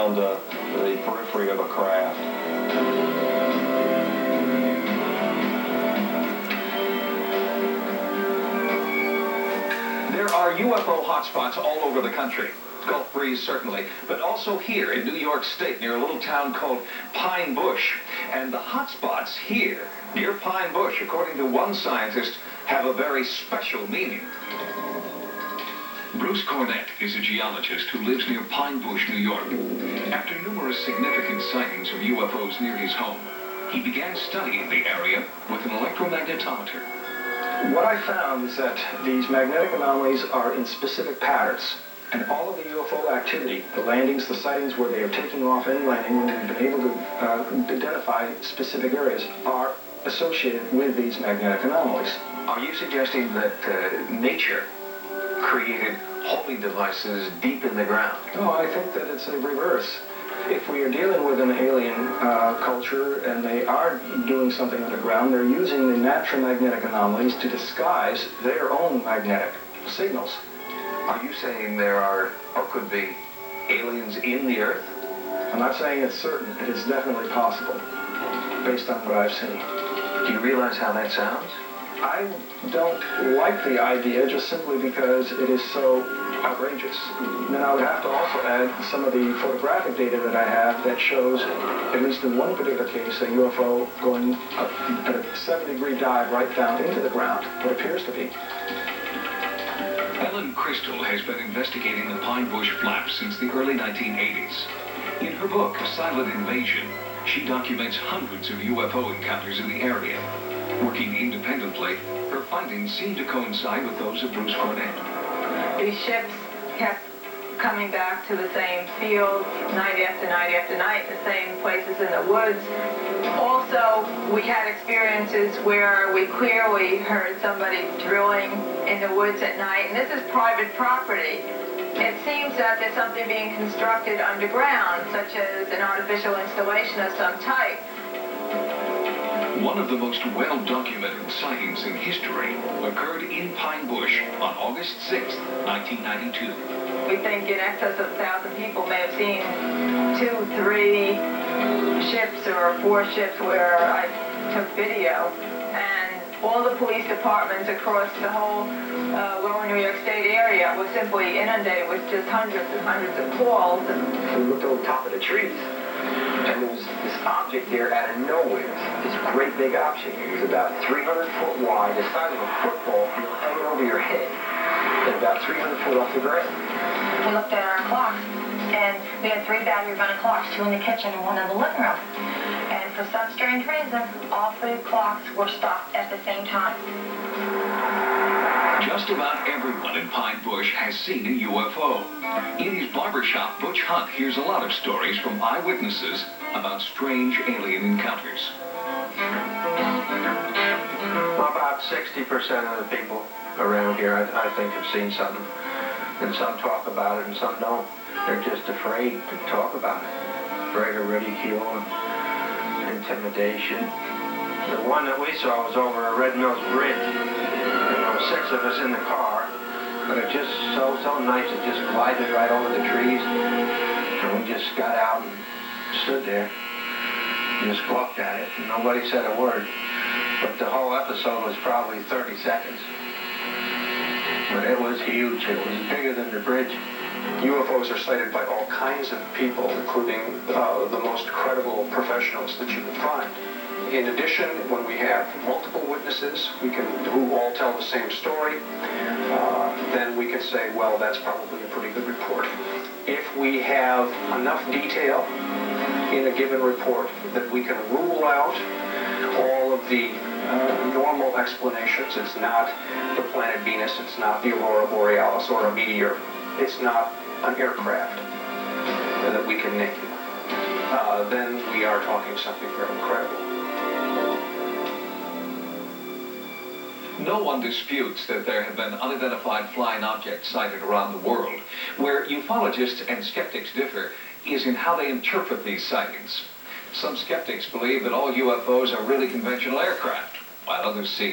on the periphery of a craft. There are UFO hotspots all over the country. Gulf Breeze, certainly, but also here in New York State near a little town called Pine Bush. And the hotspots here near Pine Bush, according to one scientist, have a very special meaning. Bruce Cornett is a geologist who lives near Pine Bush, New York. After numerous significant sightings of UFOs near his home, he began studying the area with an electromagnetometer. What I found is that these magnetic anomalies are in specific patterns. And all of the UFO activity, the landings, the sightings where they are taking off and landing, when we've been able to identify specific areas, are associated with these magnetic anomalies. Are you suggesting that nature created homing devices deep in the ground? No, I think that it's a reverse. If we are dealing with an alien culture and they are doing something underground, they're using the natural magnetic anomalies to disguise their own magnetic signals. Are you saying there are, or could be, aliens in the Earth? I'm not saying it's certain. It is definitely possible, based on what I've seen. Do you realize how that sounds? I don't like the idea just simply because it is so outrageous. Then I would have to also add some of the photographic data that I have that shows, at least in one particular case, a UFO going up at a 7-degree dive right down into the ground, what appears to be. Ellen Crystal has been investigating the Pine Bush Flap since the early 1980s. In her book, A Silent Invasion, she documents hundreds of UFO encounters in the area. Working independently, her findings seem to coincide with those of Bruce Cornett. These ships kept coming back to the same fields night after night after night, the same places in the woods. Also, we had experiences where we clearly heard somebody drilling in the woods at night, and this is private property. It seems that there's something being constructed underground, such as an artificial installation of some type. One of the most well-documented sightings in history occurred in Pine Bush on August 6, 1992. We think in excess of 1,000 people may have seen 2, 3 ships or 4 ships where I took video. And all the police departments across the whole lower New York State area were simply inundated with just hundreds and hundreds of calls. We looked over the top of the trees, and there was this object there out of nowhere, this great big object. It was about 300 foot wide, the size of a football field hanging over your head, and about 300 foot off the ground. We looked at our clocks, and we had 3 battery-running clocks, 2 in the kitchen and 1 in the living room. And for some strange reason, all 3 clocks were stopped at the same time. Just about everyone in Pine Bush has seen a UFO. In his barbershop, Butch Hunt hears a lot of stories from eyewitnesses about strange alien encounters. Well, about 60% of the people around here, I think, have seen something. And some talk about it and some don't. They're just afraid to talk about it. Afraid of ridicule and intimidation. The one that we saw was over a Red Mills Bridge. There were 6 of us in the car, but it just so nice. It just glided right over the trees. And we just got out and stood there. Just looked at it, and nobody said a word. But the whole episode was probably 30 seconds. But it was huge. It was bigger than the bridge. UFOs are cited by all kinds of people, including the most credible professionals that you can find. In addition, when we have multiple witnesses who all tell the same story, then we can say, well, that's probably a pretty good report. If we have enough detail in a given report that we can rule out all of the normal explanations, it's not the planet Venus, it's not the Aurora Borealis or a meteor, it's not an aircraft that we can name, then we are talking something very credible. No one disputes that there have been unidentified flying objects sighted around the world. Where ufologists and skeptics differ is in how they interpret these sightings. Some skeptics believe that all UFOs are really conventional aircraft, while others see